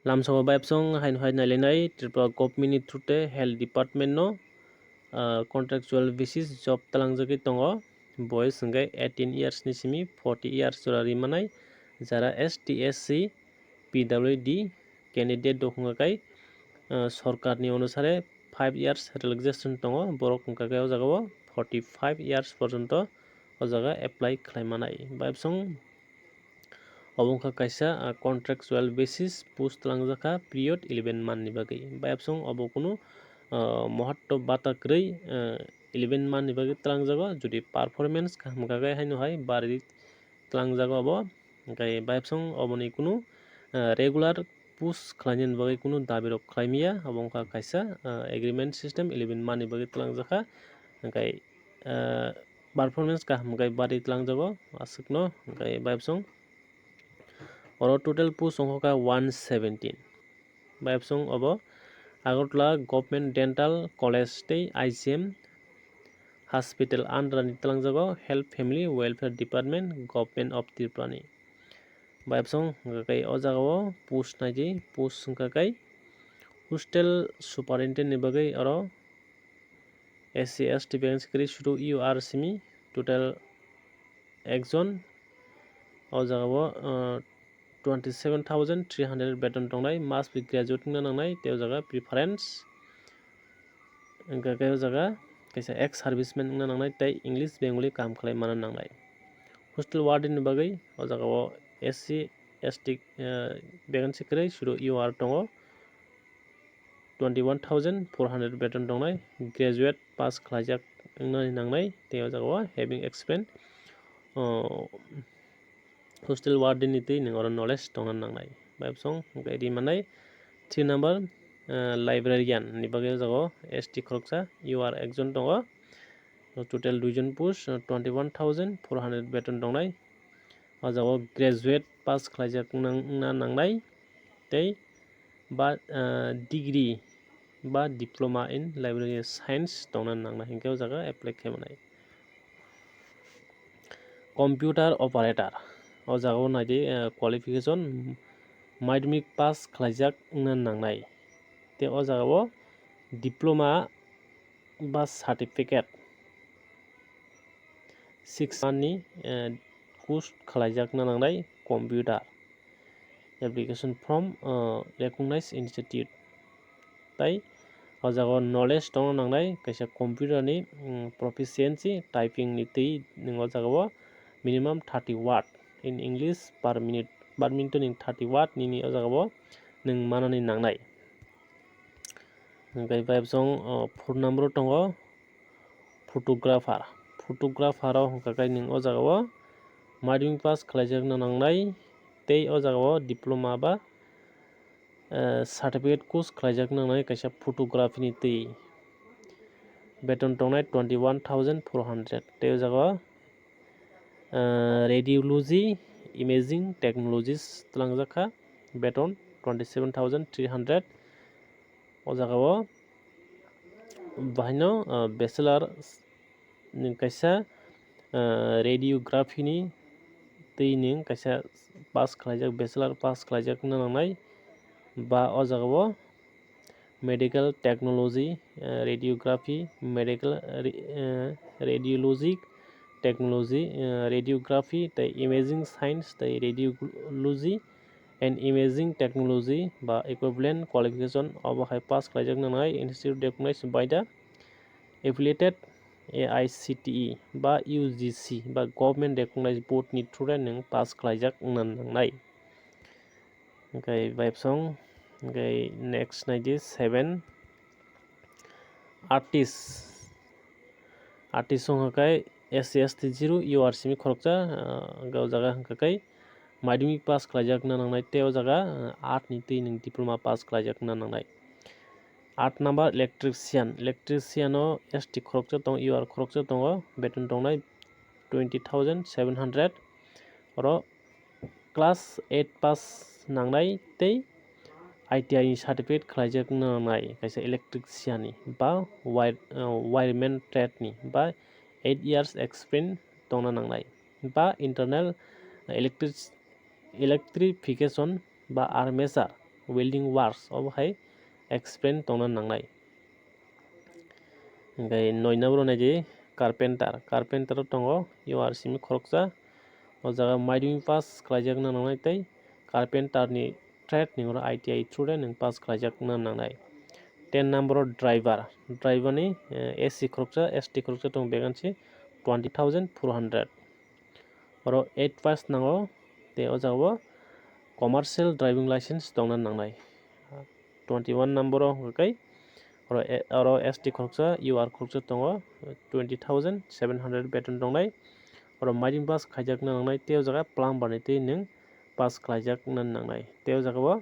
Lamsong Babsong Hain Nalenai Tripura Government Trute Health Department no contractual basis job talangjaki tongo boys hingkai 18 years ni simi 40 years jora rimanai jara STSC PWD candidate dokhungakai सरकार नि अनुसारे 5 years relaxation tongo borok hingkai o jaga 45 years पर्यन्त o jaga apply khlaimanai babsong obongkha kaisa contractual basis post talangjaka period 11 month ni bagai babsong obo kuno महत्व बाता क्रई 11 मान नि बागै तलांगजागो जुदि परफॉर्मेंस खामगागाय हायनो हाय बारि तलांगजागो अब गाय बायपसं अबनि कुनु रेगुलर पुश खालायनि बागै कुनु दाबि रक खालायमिया अबंका कायसा एग्रीमेंट सिस्टम 11 मान नि बागै तलांगजाखा गाय परफॉर्मेंस खामगाय बारि तलांगजागो आसुकनो गाय बायपसं और टोटल पुश अंका 117 बायपसं अब Agartala Government Dental College tei ICM Hospital under ni talangjago Health Family Welfare Department Govt.Of Tripura ni babsong kai o jagao post naiji post sungka kai hostel superintendent ni bagai aro SC/ST vacancy kri shuru UR simi total ekjon o jagao 27,300 beton tongnai must be graduate na nangnai teo jaga preference engka kayo jaga kaisa ex serviceman na nangnai tei English Bengali kam khlai mana nangnai hostel warden ni bagai o jaga SC/ST vacancy krai shuru UR tongo 21,400 beton tongnai graduate pass khlaijak na nangnai teo jaga having experience hostel warden ni tei ningor knowledge tongna nangnai babsong gaidi manai 3 number librarian ni bagai jago ST khoroksa UR ekjon tongo total 2 jon push 21,400 beton tongnai o jago graduate pass khlaijak na nangnai tei ba degree ba diploma in library science tongna nangnai hingke o jaga apply khlaimanai computer operator o jago naidi qualification madhyamik pass khlaijak na nangnai te o jagao diploma ba certificate 6 month ni course khlaijak na nangnai computer application from recognized institute tai o jagao knowledge tongna nangnai kaisa computer ni proficiency typing ni tei ningo jagao minimum 30 watt in English per minute in 30 watt ni o jagao ning manani nangnai gai babsong 4 number tongo photographer o hingkakai ning o jagao madhyamik pass khlaijak na nangnai tei o jagao diploma ba certificate course khlaijak na nangnai kaisa photography ni tei beton tongnai 21,400 tei o jagao radiology imaging technologies talangjaka beton 27,300 o jagao bahaino bachelor ni kaisa radiography ni tei ning kaisa pass khlaijak bachelor pass khlaijak na nangnai ba o jagao medical technology radiography medical radiologic technology radiography tei imaging science tei radiology and imaging technology ba equivalent qualification obo hai pass khlaijak nangnai institute recognized by the affiliated AICTE ba UGC ba government recognized board ni through ning pass khlaijak nangnai gai babsong gai next 97 artist hongkai SC/ST 0 UR simi khoroksa gao jaga hingkakai madhyamik pass khlaijak na nangnai tei o jaga 8 ni tei ning diploma pass khlaijak na nangnai 8 number electrician o ST khoroksa tong UR khoroksa tongo beton tongnai 20,700 oro class 8 pass nangnai tei ITI certificate khlaijak na nangnai kaisa electrician ni ba wireman trade ni ba 8 years experience tongna nangnai ba internal electrification ba armature welding works अबहाय experience तंगना नांनाय ओमफ्राय 9 number नायदि carpenter तंगो UR Simi खरकसा o jaga maiding pass khlaijak na nangnai tei carpenter ni trade ni ITI through de nung pass khlaijak na nangnai 10 number driver ni SC khoroksa ST khoroksa tong vacancy 20,400 oro 8 pass nango te o jaga commercial driving license tongna nangnai 21 number kai oro ST khoroksa UR khoroksa tongo 20,700 beton tongnai oro maiding pass khaijak na nangnai teo jaga plumber ni tei nung pass khlaijak na nangnai teo jaga o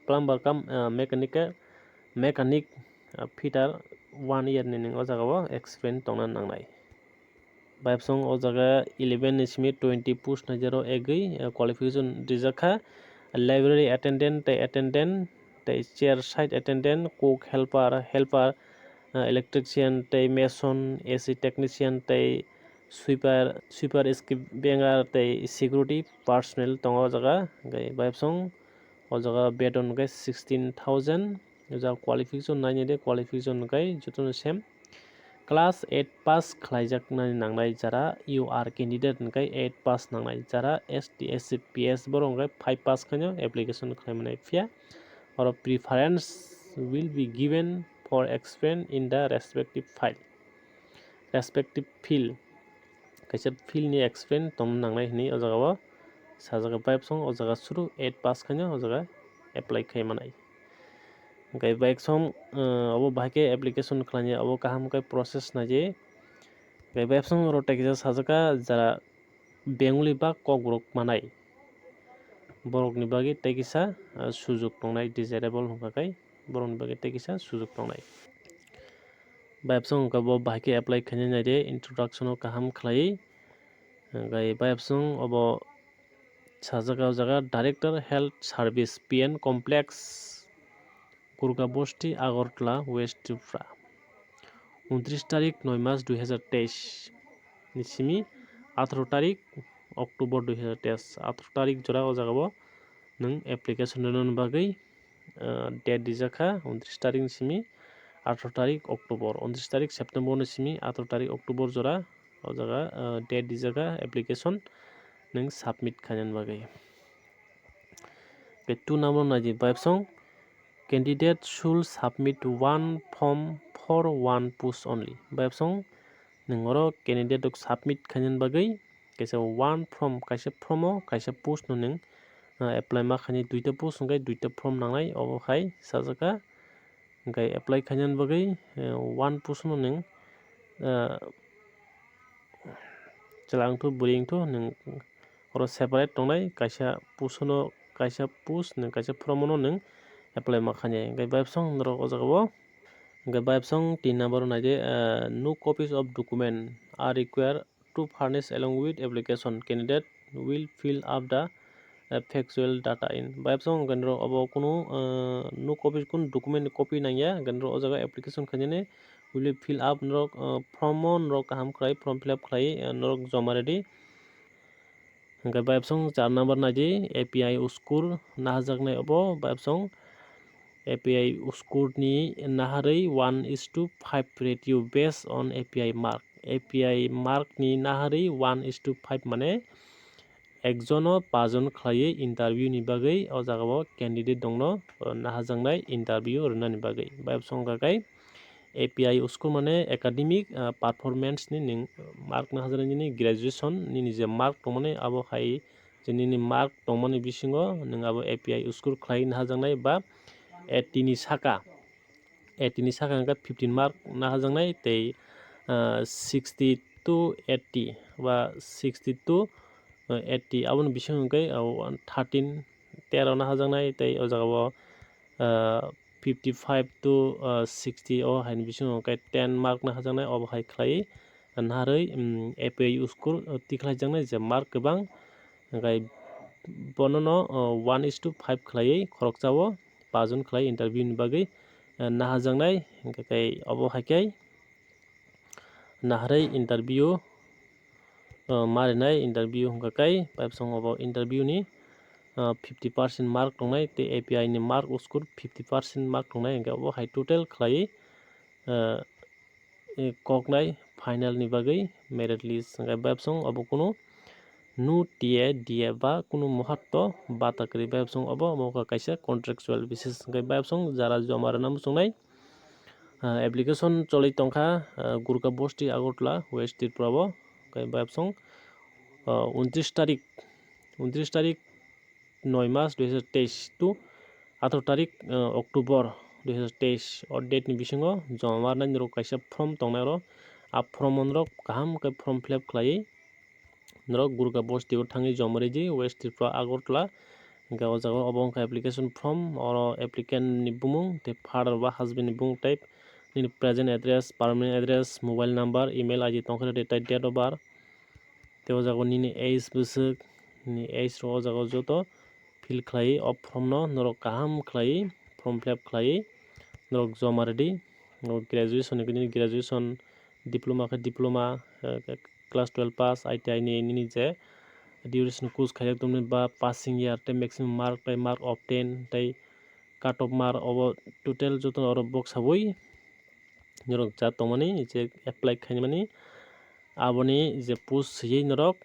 plumber kam mechanic fitter 1 year ni nung o jaga o experience tongna nangnai Babsong o jaga 11 ni simi 20 push na 0 egui qualification dijakha library attendant tei chair side attendant cook helper electrician tei mason AC technician tei sweeper skip bengar tei security personnel tongo jaga gai babsong o jaga beton gai 16,000 jaga qualification naini de qualification gai jotono same class 8 pass khlaijak nani nangnai jara UR candidate gai 8 pass nangnai jara ST SC PS borong gai 5 pass khanyo application khlaimani phia or preference will be given for experience in the respective field kaisa field ni experience tong nangnai hini o jaga o sajaga babsong o jaga suru 8 pass khanyo o jaga apply khaimanai gai babsong abo bahke application khlani abo kaham kai process na je gai babsong ro tekisa sajaga jara benguli ba kokbrok manai borok ni bagi tekisa sujuk tongnai desirable hongkakai borok ni bagi tekisa sujuk tongnai babsong ka bo bahke apply khani na de introduction o kaham khlai gai babsong abo sajaga jaga director health service PN complex Kurgabosti Agartala West Tripura 29 তারিখ 9 মাস 2023 নিসিমি 18 তারিখ October 2023 18 তারিখ জোড়া ও জাগাবো নং application নন বাগৈ date দিজাখা 29 তারিখ নিসিমি 18 তারিখ October 29 তারিখ September নিসিমি 18 তারিখ অক্টোবর জোড়া ও জায়গা ডেট দিজাখা অ্যাপ্লিকেশন नों submit खालामनो बागै 2 number नायदि babsong candidate should submit one form for one post only babsong ningoro candidate ok submit खालामनो बागै kaisa one form kaisa form kaisa post no ning apply ma khani duita post ngai duita form nangnai obo khai sajaka ngai apply खालामनो बागै one post no ning chalang to buring to ning oro separate tongnai kaisa post no kaisa post ning kaisa form no ning apply ma khani ngai babsong nro o jaga bo ngai babsong 3 number naide no copies of document are required to furnish along with application candidate will fill up the factual data in babsong ganro abo kuno no copies kun document copy nangya ganro o jaga application khani will fill up nro form nro kaham khlai form fill up khlai nro joma ready ngai babsong 4 number naidi API uskur nahajaknai obo babsong API uskur ni naharei 1:5 ratio based on API mark ni naharei 1:5 mane ekjono 5 jon khlai interview ni bagai o jagao candidate dongno nahajaknai interview runa ni bagai babsong gagai API uskur mane academic performance ni ning mark nahajaknai ni graduation ni je mark tomane abo khai jeni mark tomani bisingo ning abo API uskur khlai nahajaknai ba 80 ni saka nga 15 mark nahajaknai tei 60 to 80 ba 60 to 80 aboni bisingo kai 13 nahajaknai tei o jagao 55 to 60 o haini bisingo kai 10 mark nahajaknai obo hai khlai naharei API uskur tikhlaijaknai je mark gebang ngai bonono 1:5 khlai khorokjao 5 jon khlai interview ni bagai nahajaknai kai obo haikai naharei interview marinai interview hongkai babsong obo interview ni 50% mark tongnai te API ni mark uskur 50% mark tongnai hingke abo hai total khlai koknai final ni bagui merit list hingke babsong abo kuno nu TA ba kuno muhatto batakri babsong abo kaisa contractual basis hingke babsong jara joma rwna muchungnai application choli tongkha Gurkha Bosti Agartala West Tripura o babsong 29 tarik 9 mass 2023 to 18 tarik October 2023 o date ni bisingo joma marnai rok kaisa form tongnai ro a form rok kaham ke form fill up khlai norok Gurkha Bosti o thangi joma reidi West Tripura Agartala hingke o jaga obo wngkha application form oro applicant ni bumung te father ba husband ni bumung type nini present address permanent address mobile number email ID tongkha tei date of birth te o jaga nini age bwsuk ni age ro o jaga joto fill khlai o form no norok kaham khlai form fill up khlai norok joma reidi norok graduation ni graduation diploma khe diploma class 12 pass ITI ni nini je duration course khaiyak tongmani ba passing year tei maximum mark tei mark obtain tei cut off mark obo total joto oro box sabui norok ja tongmani je apply khaimani aboni je post siyei norok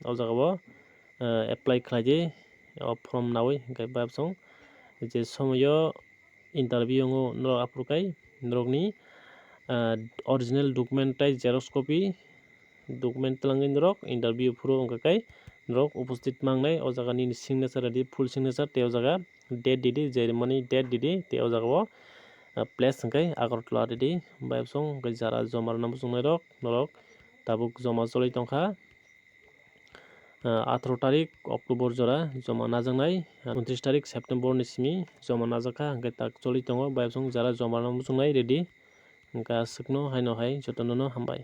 o jaga o apply khlaidi o form nawi hingke babsong je somoyo interview ngo norok aprukai norokni original document tei xerox copy document twlangui norok interview furu wngka kai norok upstheet mangnai o jaga nini signature redi full signature tei o jaga date didi jeremony date didi tei o jaga o place hingkai Agartala redi babsong jara joma rwna muchungnai rok norok tabuk joma choli tongkha 18 tarik October jora joma najaknai 29 tarik September ni simi joma najakha hingke tak choli tongo babsong jara joma rwna muchungnai ready hingke aswkno haino hai jotono no hambai।